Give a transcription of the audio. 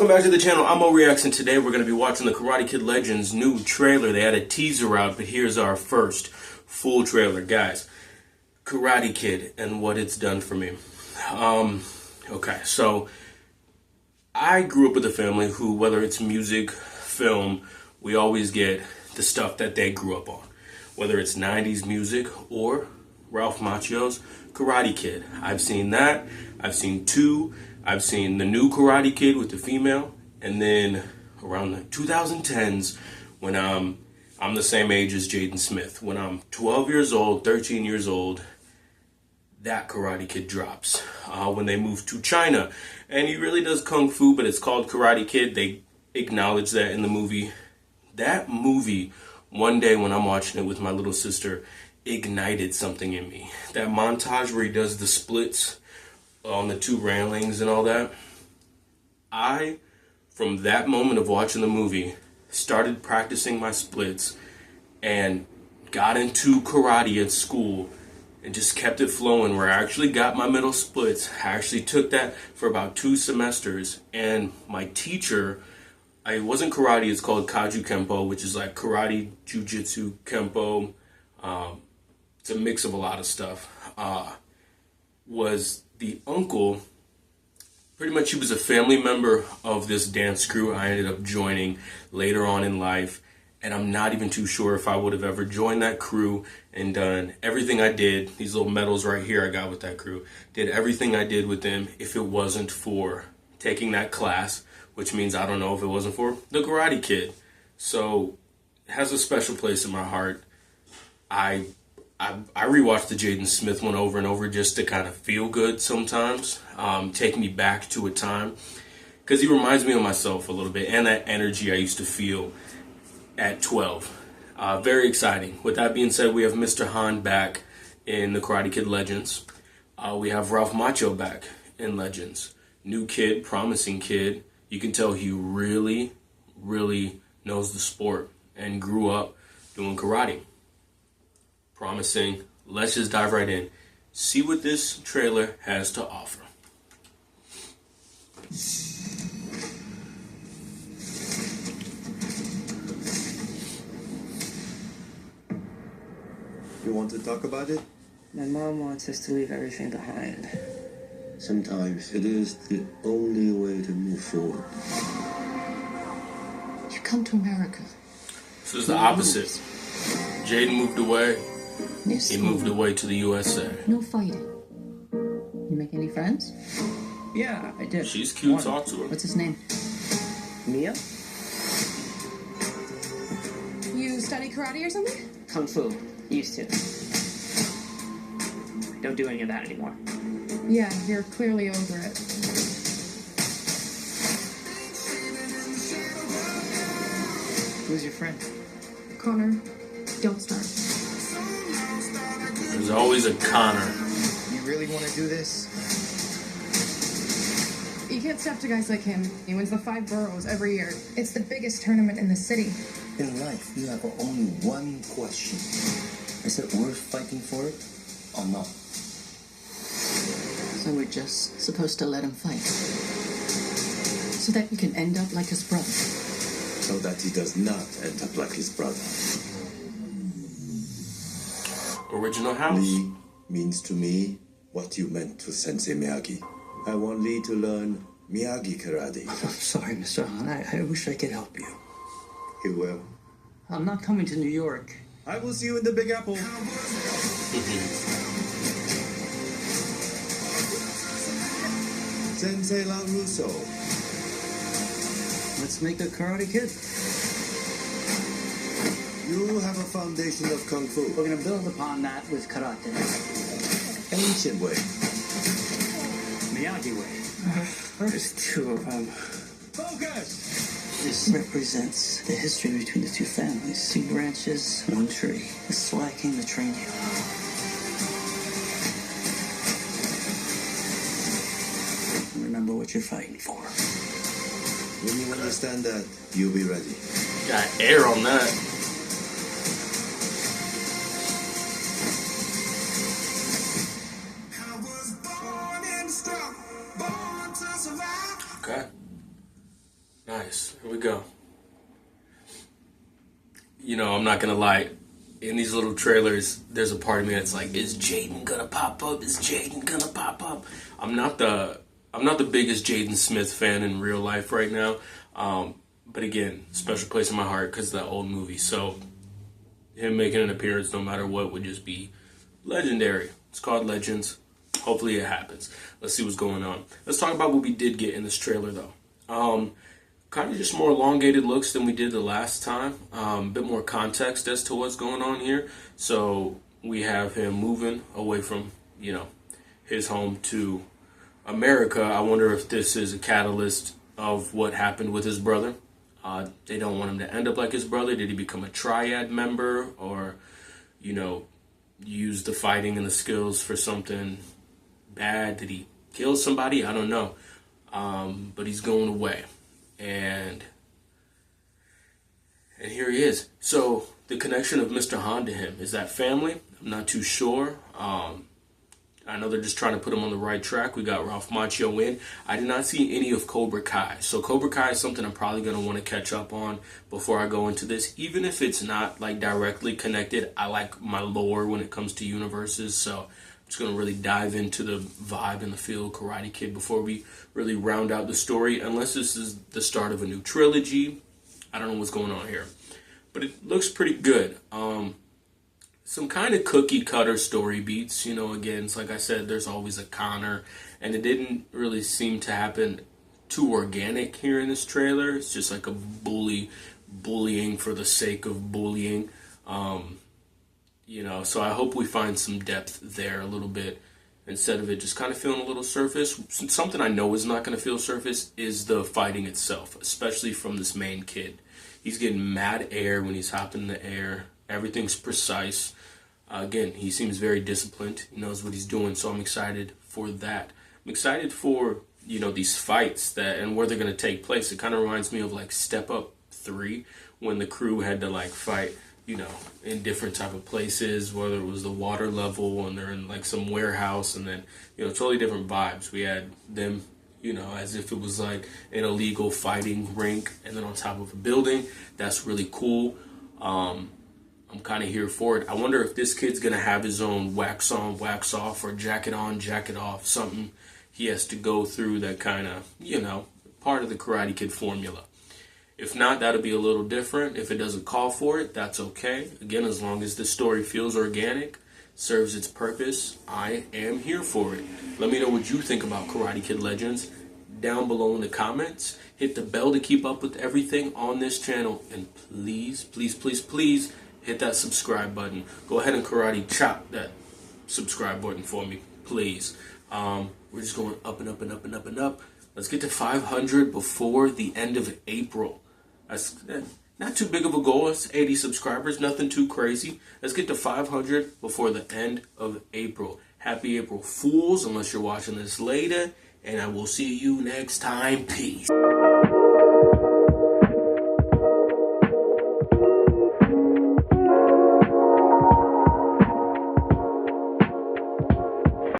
welcome back to the channel. I'm Mo Reacts, and today we're going to be watching the Karate Kid Legends new trailer. They had a teaser out, but here's our first full trailer. Guys, Karate Kid and what it's done for me. Okay, so I grew up with a family who, whether it's music, film, we always get the stuff that they grew up on. Whether it's 90s music or Ralph Macchio's Karate Kid. I've seen that. I've seen 2. I've seen the new Karate Kid with the female, and then around the 2010s when I'm the same age as Jaden Smith. When I'm 12 years old, 13 years old, that Karate Kid drops. When they move to China, and he really does Kung Fu, but it's called Karate Kid. They acknowledge that in the movie. That movie, one day when I'm watching it with my little sister, ignited something in me. That montage where he does the splits on the 2 railings and all that. I, from that moment of watching the movie, started practicing my splits and got into karate at school and just kept it flowing, where I actually got my middle splits. I actually took that for about 2 semesters, and my teacher, it wasn't karate, it's called Kaju Kempo, which is like karate, jujitsu, kempo. It's a mix of a lot of stuff. Was the uncle, pretty much he was a family member of this dance crew I ended up joining later on in life, and I'm not even too sure if I would have ever joined that crew and done everything I did. These little medals right here I got with that crew. Did everything I did with them if it wasn't for taking that class, which means I don't know if it wasn't for the Karate Kid. So it has a special place in my heart. I rewatched the Jaden Smith one over and over just to kind of feel good sometimes, take me back to a time, because he reminds me of myself a little bit and that energy I used to feel at 12. Very exciting. With that being said, we have Mr. Han back in the Karate Kid Legends. We have Ralph Macchio back in Legends. New kid, promising kid. You can tell he really, really knows the sport and grew up doing karate. Promising. Let's just dive right in. See what this trailer has to offer. You want to talk about it? My mom wants us to leave everything behind. Sometimes it is the only way to move forward. You come to America. This is the opposite. Jaden moved away. He moved away to the USA. No fighting. You make any friends? Yeah, I did. She's cute. Talk to her. What's his name? Mia? You study karate or something? Kung Fu. Used to. Don't do any of that anymore. Yeah, you're clearly over it. Who's your friend? Connor, don't start. There's always a Connor. You really want to do this? You can't step to guys like him. He wins the 5 boroughs every year. It's the biggest tournament in the city. In life, you have only one question. Is it worth fighting for it or not? So we're just supposed to let him fight. So that we can end up like his brother. So that he does not end up like his brother. Original house. Lee means to me what you meant to Sensei Miyagi. I want Lee to learn Miyagi karate. I'm sorry, Mr. Han. I wish I could help you. He will. I'm not coming to New York. I will see you in the Big Apple. Sensei LaRusso. Let's make a Karate Kid. You have a foundation of Kung Fu. We're gonna build upon that with karate. Ancient way. Miyagi way. There's 2 of them. Focus! This represents the history between the 2 families. 2 branches, 1 tree. This is why I came to train you. Remember what you're fighting for. When you understand that, you'll be ready. Got air on that. Okay. Nice. Here we go. You know, I'm not gonna lie. In these little trailers, there's a part of me that's like, is Jaden gonna pop up? Is Jaden gonna pop up? I'm not the biggest Jaden Smith fan in real life right now. But again, special place in my heart because of that old movie. So him making an appearance, no matter what, would just be legendary. It's called Legends. Hopefully it happens. Let's see what's going on. Let's talk about what we did get in this trailer, though. Kind of just more elongated looks than we did the last time. A bit more context as to what's going on here. So we have him moving away from, you know, his home to America. I wonder if this is a catalyst of what happened with his brother. They don't want him to end up like his brother. Did he become a triad member, or, you know, use the fighting and the skills for something bad? Did he kill somebody? I don't know. But he's going away. And here he is. So the connection of Mr. Han to him, is that family? I'm not too sure. I know they're just trying to put him on the right track. We got Ralph Macchio in. I did not see any of Cobra Kai. So Cobra Kai is something I'm probably going to want to catch up on before I go into this. Even if it's not like directly connected, I like my lore when it comes to universes. So I'm just going to really dive into the vibe and the feel of Karate Kid before we really round out the story. Unless this is the start of a new trilogy. I don't know what's going on here. But it looks pretty good. Some kind of cookie cutter story beats, you know, again, it's like I said, there's always a Connor, and it didn't really seem to happen too organic here in this trailer. It's just like a bullying for the sake of bullying, you know, so I hope we find some depth there a little bit instead of it just kind of feeling a little surface. Something I know is not going to feel surface is the fighting itself, especially from this main kid. He's getting mad air when he's hopping in the air. Everything's precise. Again, he seems very disciplined. He knows what he's doing, so I'm excited for that. I'm excited for, you know, these fights that and where they're going to take place. It kind of reminds me of like Step Up 3 when the crew had to like fight, you know, in different type of places, whether it was the water level and they're in like some warehouse, and then, you know, totally different vibes. We had them, you know, as if it was like an illegal fighting rink and then on top of a building. That's really cool. I'm kind of here for it. I wonder if this kid's going to have his own wax on, wax off, or jacket on, jacket off, something he has to go through that kind of, you know, part of the Karate Kid formula. If not, that'll be a little different. If it doesn't call for it, that's okay. Again, as long as the story feels organic, serves its purpose, I am here for it. Let me know what you think about Karate Kid Legends down below in the comments. Hit the bell to keep up with everything on this channel. And please, please, please, please, hit that subscribe button. Go ahead and karate chop that subscribe button for me, please. We're just going up and up and up and up and up. Let's get to 500 before the end of April. That's not too big of a goal. It's 80 subscribers, nothing too crazy. Let's get to 500 before the end of April. Happy April Fools, unless you're watching this later. And I will see you next time. Peace.